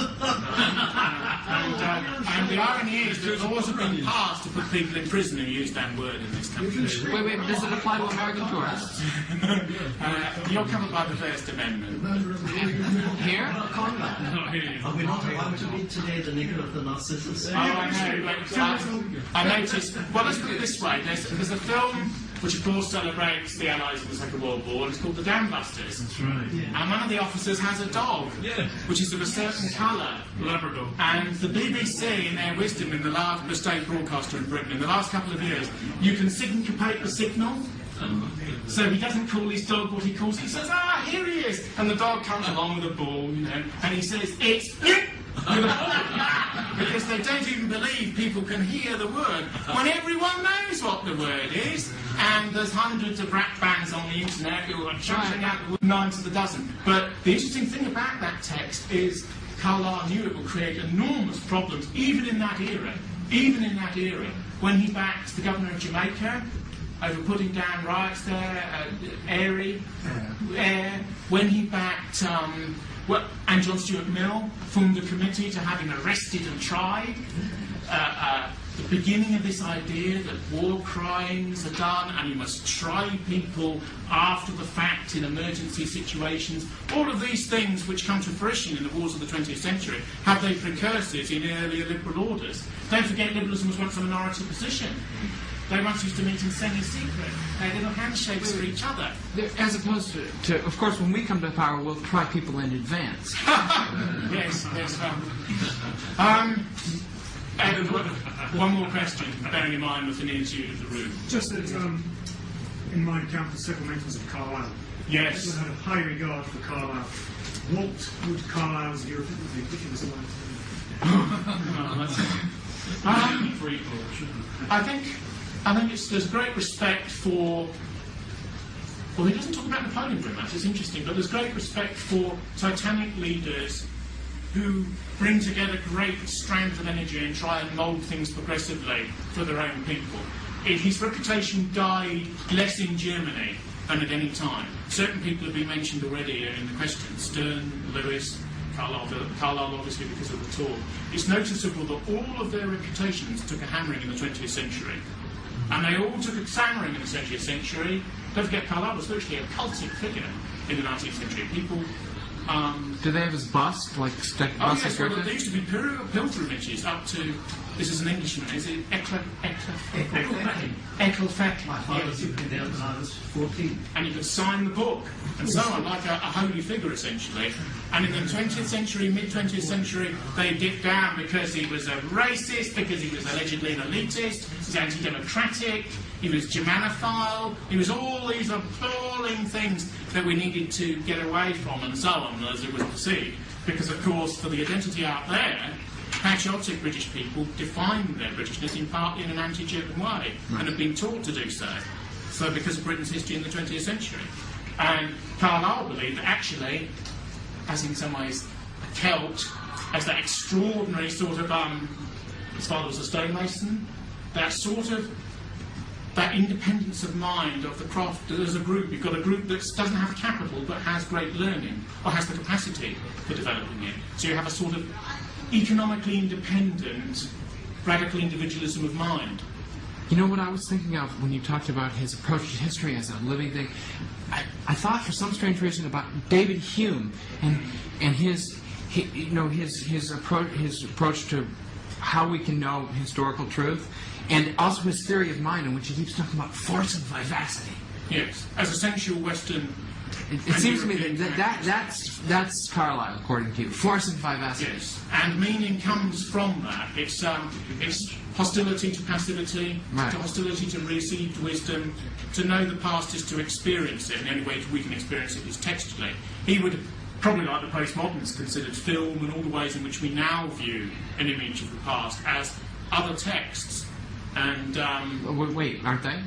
And the irony is that laws have been passed to put people in prison who use that word in this country. Wait, does it apply to American tourists? You're covered by the First Amendment. Here? Are we not allowed to be today the nigger of the Narcissus? Oh, I know, but I noticed... Well, let's put it this way. There's a film which, of course, celebrates the Allies in the Second World War, and it's called The Dam Busters. That's right. And one of the officers has a dog, which is of a certain colour. Labrador. And the BBC, in their wisdom, in the state broadcaster in Britain, in the last couple of years, you can syncopate the signal. So he doesn't call his dog what he calls. He says, here he is. And the dog comes along with a ball, and he says, it's... because they don't even believe people can hear the word when everyone knows what the word is, and there's hundreds of rap bands on the internet who are chuckling out the word 9 to the dozen. But the interesting thing about that text is Carlyle knew it would create enormous problems, even in that era, when he backed the governor of Jamaica over putting down riots there, when he backed and John Stuart Mill formed a committee to having arrested and tried. The beginning of this idea that war crimes are done and you must try people after the fact in emergency situations. All of these things which come to fruition in the wars of the 20th century have their precursors in earlier liberal orders. Don't forget, liberalism was once a minority position. They once used to meet in semi-secret. They had little handshakes for each other. As opposed to, of course, when we come to power, we'll try people in advance. Yes. One more question, bearing in mind the finitude of the room. Just that in my account, the several mentions of Carlyle. Yes. I had a high regard for Carlyle. What would Carlyle's view of it be if he was alive? I think there's great respect for. Well, he doesn't talk about Napoleon very much. It's interesting, but there's great respect for titanic leaders who bring together great strands of energy and try and mould things progressively for their own people. His reputation died less in Germany than at any time. Certain people have been mentioned already in the question: Stern, Lewis, Carlyle obviously because of the talk. It's noticeable that all of their reputations took a hammering in the 20th century. And they all took a hammering in the 20th century. Don't forget, Carlyle was virtually a cultic figure in the 19th century. People... Do they have his bust? Like, oh, yes, well, there used to be pilgrimages up to... This is an Englishman, is it? Ecclefechan. My father took me there when I was 14. And you could sign the book, and so on, like a holy figure, essentially. And in the 20th century, mid-20th century, they dipped down because he was a racist, because he was allegedly an elitist, he was anti-democratic, he was Germanophile, he was all these appalling things that we needed to get away from, and so on, as it was perceived. Because, of course, for the identity out there, patriotic British people defined their Britishness in partly in an anti-German way, and have been taught to do so. So because of Britain's history in the 20th century. And Carlyle believed that actually, as in some ways a Celt, as that extraordinary sort of, his father was a stonemason, that independence of mind of the craft as a group. You've got a group that doesn't have capital but has great learning, or has the capacity for developing it. So you have a sort of economically independent, radical individualism of mind. You know what I was thinking of when you talked about his approach to history as a living thing? I thought for some strange reason about David Hume and his approach to how we can know historical truth, and also his theory of mind, in which he keeps talking about force and vivacity. Yes, as essential Western. It seems to me that's Carlyle, according to you. Force and vivacity. Yes, and meaning comes from that. It's hostility to passivity, right. To hostility to received wisdom. To know the past is to experience it, and the only way we can experience it is textually. He would, probably like the postmoderns, considered film and all the ways in which we now view an image of the past as other texts. And wait, aren't they?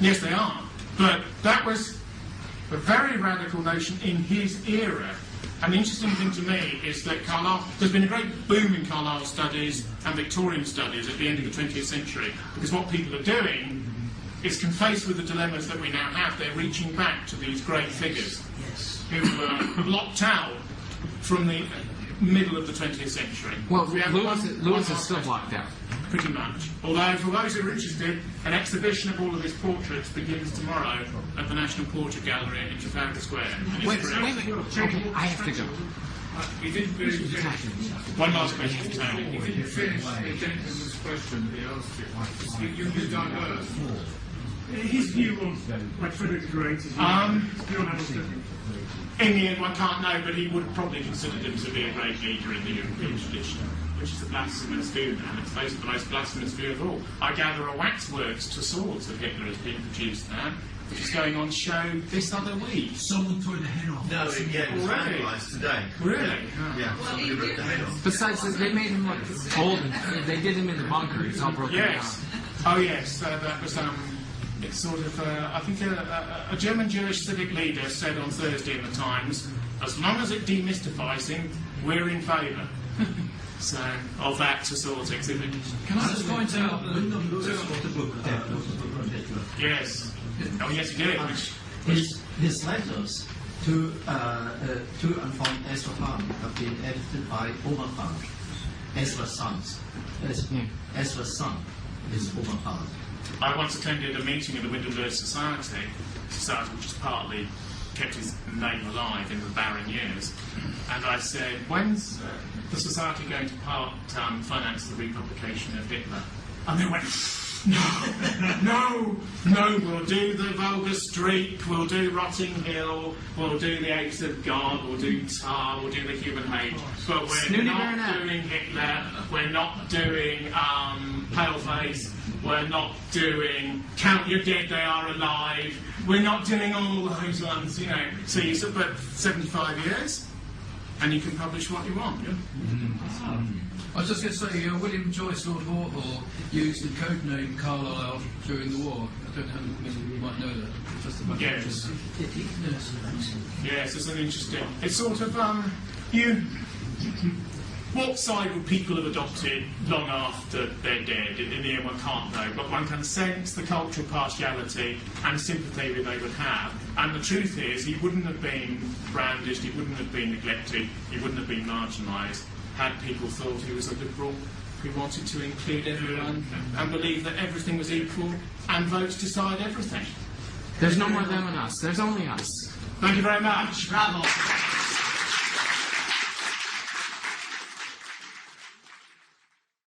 Yes, they are. But that was a very radical notion in his era. And the interesting thing to me is that Carlyle, there's been a great boom in Carlyle studies and Victorian studies at the end of the 20th century, because what people are doing is confaced with the dilemmas that we now have. They're reaching back to these great figures who were blocked out from the middle of the 20th century. Well, Lewis is still blocked out. Pretty much. Although, for those who are interested, an exhibition of all of his portraits begins tomorrow at the National Portrait Gallery in Trafalgar Square. Wait. Okay, I have to go. One last question, Tony. If you finish the gentleman's question that he asked you, you diverse. His view of like Frederick the Great is view on Hamilton. In the end, one can't know, but he would have probably considered him to be a great leader in the European tradition, which is a blasphemous view, and it's basically the most blasphemous view of all. I gather a waxworks to swords of Hitler has been produced now, which is going on show this other week. Someone tore the head off. No, it was vandalised today. Really? Yeah, somebody ripped the head off. Besides, they made him look old, and they did him in the bunker. He's all broken down. Yes. Oh, yes. That was it's sort of I think a German Jewish civic leader said on Thursday in the Times, as long as it demystifies him, we're in favour. So, of that to sort of exhibit. Can I just point out that the book Yes. Oh, yes, he did. His letters to and from Esfahan have been edited by Oberhard, Ezra's sons. Ezra's son is Oberhard. I once attended a meeting of the Windowverse Society which has partly kept his name alive in the barren years, and I said, when's the Society going to finance the republication of Hitler? And they went, No, we'll do the vulgar streak, we'll do Rotting Hill, we'll do the Apes of God, we'll do Tar, we'll do the Human Hate, but we're Snooty not Burnett. doing Hitler, we're not doing Paleface, we're not doing Count Your Dead, They Are Alive, we're not doing all those ones, you know. So you said, but 75 years, and you can publish what you want. I was just going to say, William Joyce, Lord Hawthorne, used the code name Carlyle during the war. I don't know how many of you might know that. Just about Yes. Yes. Yes, it's an interesting. It's sort of what side would people have adopted long after they're dead? In the end, one can't know, but one can sense the cultural partiality and sympathy that they would have. And the truth is, he wouldn't have been brandished, he wouldn't have been neglected, he wouldn't have been marginalised had people thought he was a liberal who wanted to include everyone and believe that everything was equal and votes decide everything. There's no more them and us. There's only us. Thank you very much. Bravo.